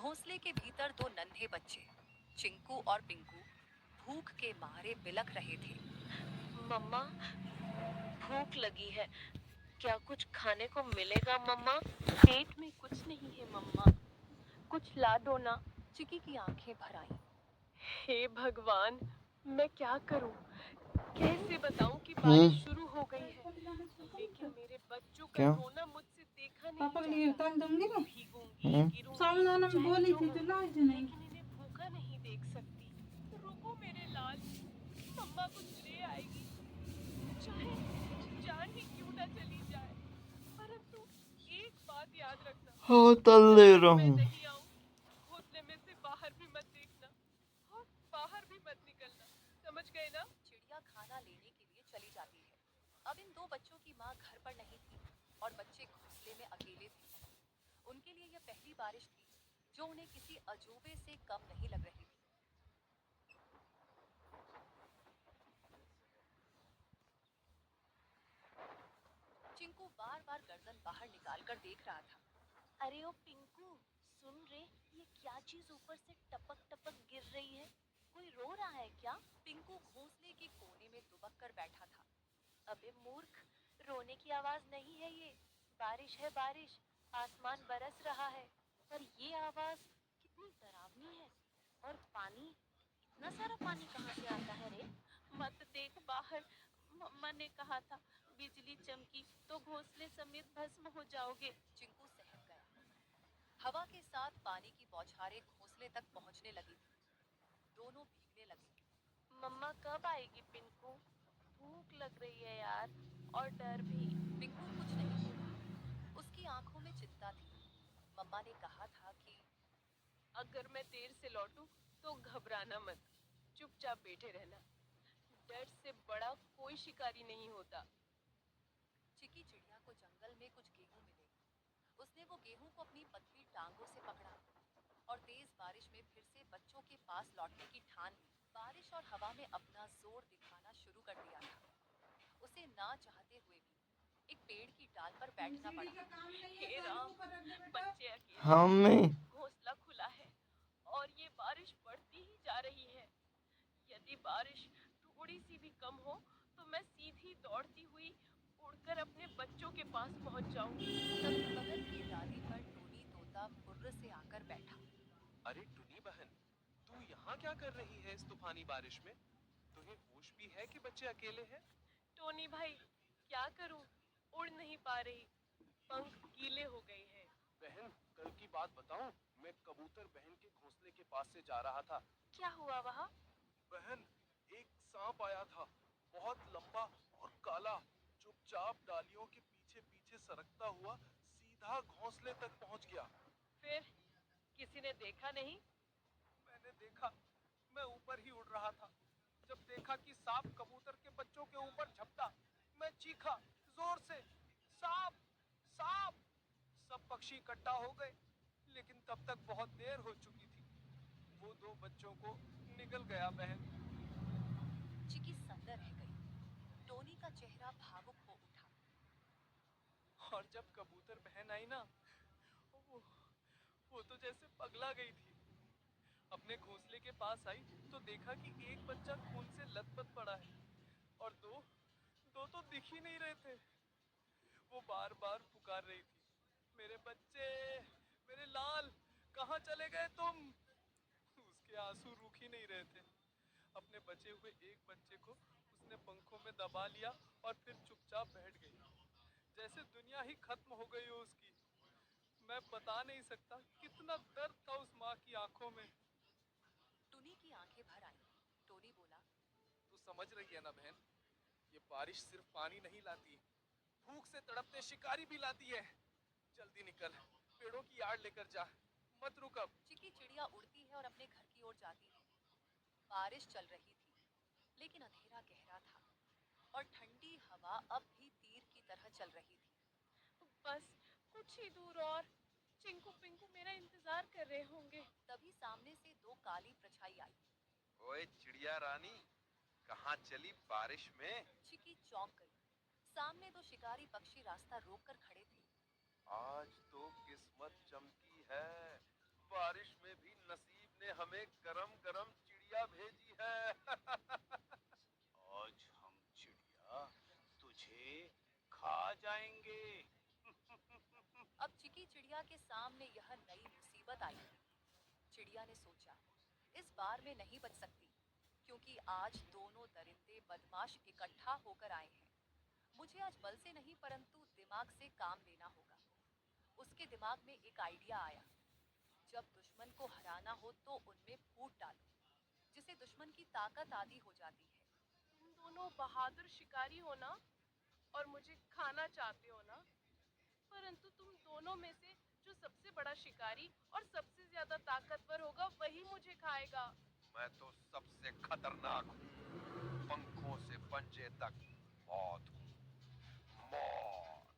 घोंसले के भीतर दो नन्हे बच्चे चिंकू और पिंकू भूख के मारे बिलख रहे थे। मम्मा, भूख लगी है। क्या कुछ खाने को मिलेगा मम्मा? पेट में कुछ नहीं है मम्मा, कुछ ला दो ना। चिकी की आंखें भर आईं। हे भगवान, मैं क्या करूं? कैसे बताऊं कि बारिश शुरू हो गई है, लेकिन मेरे बच्चों का रोना मुझसे देखा नहीं जाता। भीगूंगी, गिरूंगी, लेकिन इन्हें भूखा नहीं देख सकती। रुको मेरे लाल, मम्मा कुछ ले आएगी, चाहे जान ही क्यों ना चली जाए। परंतु एक बात याद रखना, हाँ तल ले रहा मैं हूँ। नहीं आऊं, घोंसले में से बाहर भी मत देखना और बाहर भी मत निकलना, समझ गए ना? चिड़िया खाना लेने के लिए चली जाती है। अब इन दो बच्चों की माँ घर पर नहीं थी और बच्चे घोंसले में अकेले थे। उनके लिए यह पहली बारिश थी जो उन्हें किसी अजूबे से कम नहीं लग रही थी। चिंकू बार बार गर्दन बाहर निकालकर देख रहा था। अरे ओ पिंकू, सुन रे, ये क्या चीज ऊपर से टपक टपक गिर रही है? कोई रो रहा है क्या? पिंकू घोंसले के कोने में दुबक कर बैठा था। अबे मूर्ख, रोने की आवाज नहीं है ये, बारिश है बारिश, आसमान बरस रहा है। पर ये आवाज कितनी डरावनी है। और पानी, इतना सारा पानी कहाँ से आता है रे? मत देख बाहर, मम्मा ने कहा था बिजली चमकी तो घोंसले समेत भस्म हो जाओगे। चिंकू सहम गया। हवा के साथ पानी की बौछारें घोंसले तक पहुंचने लगी थी। दोनों भीगने लगे। मम्मा कब आएगी पिंकू? भूख लग रही है यार, और डर भी। पिंकू कुछ नहीं बोला। उसकी आंखों में चिंता थी। मम्मा ने कहा था कि अगर मैं देर से लौटूं तो घबराना मत, चुपचाप बैठे रहना। डर से बड़ा कोई शिकारी नहीं होता। चिकी चिड़िया को जंगल में कुछ गेहूं मिले। उसने वो गेहूं को अपनी पतली टांगों से पकड़ा और तेज बारिश में फिर से बच्चों के पास लौटने की ठान ली। बारिश और हवा में अपना जोर दिखाना शुरू कर दिया था। उसे ना चाहते हुए भी एक पेड़ की डाल पर बैठना पड़ा। हे राम, बच्चे अकेले हाँ हैं, मैं घोंसला खुला है और ये बारिश बढ़ती ही जा रही है। यदि बारिश थोड़ी सी भी कम हो तो मैं सीधी दौड़ती हुई उड़कर अपने बच्चों के पास पहुंच जाऊंगी। तभी बगल की डाली पर टोनी तोता फुर्र से आकर बैठा। अरे टुनी बहन, तू यहाँ क्या कर रही है इस तूफानी बारिश में? तुम्हें होश भी है कि बच्चे अकेले हैं? टोनी भाई, क्या करूं, उड़ नहीं पा रही, पंख गीले हो गए हैं। बहन, कल की बात बताऊं, मैं कबूतर बहन के घोंसले के पास से जा रहा था। क्या हुआ वहाँ? बहन, एक सांप आया था, बहुत लंबा और काला। चुपचाप डालियों के पीछे पीछे सरकता हुआ सीधा घोंसले तक पहुंच गया। फिर किसी ने देखा नहीं? मैंने देखा, मैं ऊपर ही उड़ रहा था। जब देखा कि सांप कबूतर के बच्चों के ऊपर झपटा, मैं चीखा जोर से, सांप, सांप। सब पक्षी इकट्ठा हो गए, लेकिन तब तक बहुत देर हो चुकी थी। वो दो बच्चों को निगल गया बहन। चिकी सन्न रह गई। टोनी का चेहरा भावुक हो उठा। और जब कबूतर बहन आई ना, वो, वो तो जैसे पगला गई थी। अपने घोंसले के पास आई तो देखा कि एक बच्चा खून से लथपथ पड़ा है और दो दो तो दिख ही नहीं रहे थे। वो बार बार पुकार रही थी, मेरे बच्चे, मेरे लाल, कहाँ चले गए तुम? उसके आंसू रुक ही नहीं रहे थे। अपने बचे हुए एक बच्चे को उसने पंखों में दबा लिया और फिर चुपचाप बैठ गई, जैसे दुनिया ही खत्म हो गई हो उसकी। मैं बता नहीं सकता कितना दर्द था उस माँ की आंखों में। टुनी की आंखें भर आईं। टोनी बोला, तू समझ रही है ना बहन, ये बारिश सिर्फ पानी नहीं लाती, भूख से तड़पते शिकारी भी लाती है। जल्दी निकल, पेड़ों की आड़ लेकर जा, मत रुक अब। चिकी चिड़िया उड़ती है और अपने घर की ओर जाती है। बारिश चल रही थी, लेकिन अंधेरा गहरा था और ठंडी हवा अब भी तीर की तरह चल रही थी। बस कुछ ही दूर और, चिंकू पिंकू मेरा इंतजार कर रहे होंगे। तभी सामने से दो काली परछाई आई। ओए चिड़िया रानी, कहाँ चली बारिश में? चिकी चौंक गई। सामने दो शिकारी पक्षी रास्ता रोककर खड़े थे। आज तो किस्मत चमकी है, बारिश हमें गरम गरम चिड़िया भेजी है। आज हम चिड़िया तुझे खा जाएंगे। अब चिकी चिड़िया के सामने यह नई मुसीबत आई थी। चिड़िया ने सोचा, इस बार मैं नहीं बच सकती, क्योंकि आज दोनों दरिंदे बदमाश इकट्ठा होकर आए हैं। मुझे आज बल से नहीं परंतु दिमाग से काम लेना होगा। उसके दिमाग में एक आइडिया आया। जब दुश्मन को हराना हो तो उनमें फूट डालो, जिससे दुश्मन की ताकत आधी हो जाती है। तुम दोनों बहादुर शिकारी हो ना, और मुझे खाना चाहते हो ना, परंतु तुम दोनों में से जो सबसे बड़ा शिकारी और सबसे ज्यादा ताकतवर होगा वही मुझे खाएगा। मैं तो सबसे खतरनाक हूँ, पंखों से पंजे तक मौत हूँ, मौत।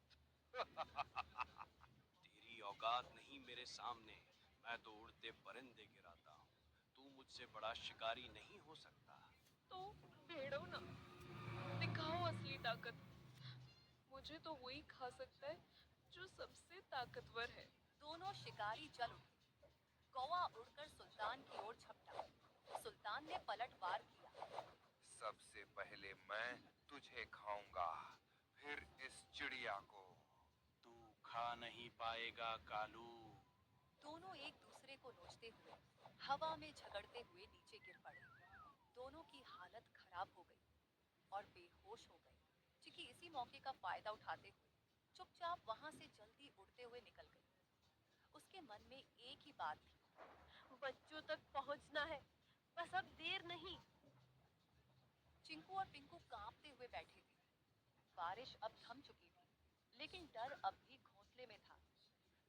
तेरी औकात नहीं मेरे सामने, मैं तो उड़ते परिंदे गिराता हूँ। तू मुझसे बड़ा शिकारी नहीं हो सकता। तो भेड़ो ना, दिखाओ असली ताकत। मुझे तो वही खा सकता है जो सबसे ताकतवर है। दोनों शिकारी जल उठे। कौवा उड़कर सुल्तान की ओर झपटा। सुल्तान ने पलटवार किया। सबसे पहले मैं तुझे खाऊंगा, फिर इस चिड़िया को। तू खा नहीं पाएगा कालू। दोनों एक दूसरे को नोचते हुए हवा में झगड़ते हुए नीचे गिर पड़े। दोनों की हालत खराब हो गई और बेहोश हो गए। चिकी इसी मौके का फायदा उठाते हुए चुपचाप वहां से जल्दी उड़ते हुए निकल गई। उसके मन में एक ही बात थी, बच्चों तक पहुंचना है, बस अब देर नहीं। चिंकू और पिंकू कांपते हुए बैठे थे। बारिश अब थम चुकी थी, लेकिन डर अब भी घोंसले में था।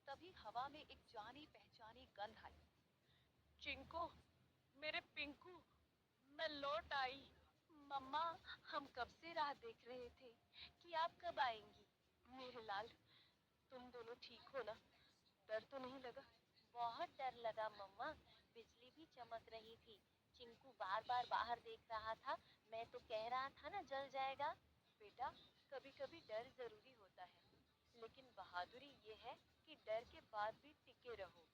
तभी हवा में एक जानी पहचानी गंध आई। चिंकू, मेरे पिंकू, मैं लौट आई। मम्मा, हम कब से राह देख रहे थे कि आप कब आएंगी। मेरे लाल, तुम दोनों ठीक हो ना? डर तो नहीं लगा? बहुत डर लगा मम्मा, बिजली भी चमक रही थी। चिंकू बार बार बाहर देख रहा था। मैं तो कह रहा था ना जल जाएगा। बेटा, कभी कभी डर जरूरी होता है, लेकिन बहादुरी ये है कि डर के बाद भी टिके रहो।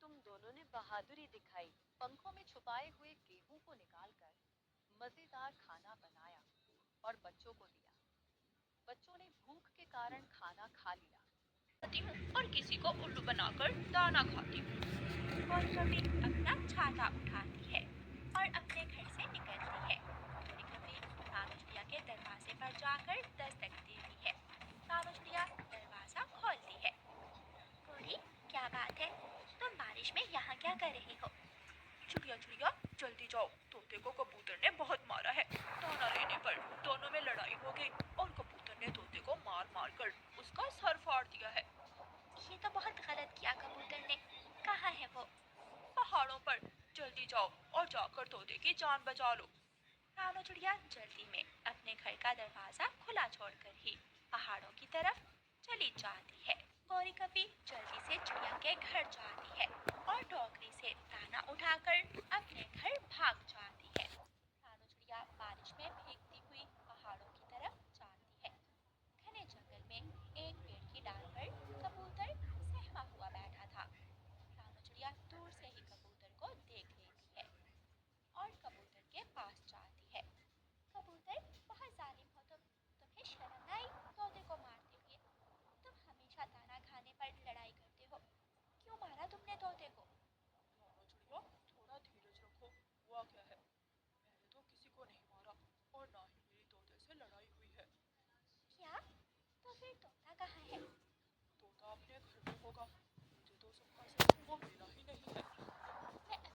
तुम दोनों ने बहादुरी दिखाई। पंखों में छुपाए हुए गेहूं को निकालकर मजेदार खाना बनाया और बच्चों को दिया। बच्चों ने भूख के कारण खाना खा लिया। और किसी को उल्लू बनाकर दाना खाती हूँ। और कभी अपना छाता उठाती है और अपने घर से निकलती है। कभी कभी कालो चिड़िया के दरवाजे पर जाकर दस्तक देती है। कालो चिड़िया दरवाजा खोलती है। गोरी, क्या बात है? तुम बारिश में यहाँ क्या कर रही हो? चिड़िया चिड़िया जल्दी जाओ, तोते को कबूतर ने बहुत मारा है। दाना लेने पर दोनों में लड़ाई हो गई और कबूतर ने तोते को मार मार कर उसका सर फाड़ दिया है। ये तो बहुत गलत किया कबूतर ने। कहाँ है वो? पहाड़ों पर, जल्दी जाओ और जाकर तोते की जान बचा लो। कालो चिड़िया जल्दी में अपने घर का दरवाजा खुला छोड़कर ही पहाड़ों की तरफ चली जाती है। गौरी कभी जल्दी से चिड़िया के घर जाती है और टोकरी से दाना उठाकर अपने घर भाग जाती है। कालो चिड़िया बारिश में भीगती हुई पहाड़ों की तरफ जाती है। घने जंगल में एक पेड़ की डाल पर कबूतर सहमा हुआ बैठा था। कालो चिड़िया दूर से ही कबूतर को देख लेती है और कबूतर के पास जाती है। कबूतर, बहुत जालिम हो तुम। तुम्हें शर्म न आई तोते को मारते हुए? तुम हमेशा दाना खाने पर लड़ाई करते हो। क्यों मारा तुमने तोते को? कालो चिड़िया, थोड़ा धीरज रखो। हुआ क्या है? मैंने तो किसी को नहीं मारा और ना ही मेरी तोते से लड़ाई हुई है। क्या? तो फिर तोता कहाँ है? तोता अपने घर में होगा। मुझे तो सबका सच वो मिला ही नहीं।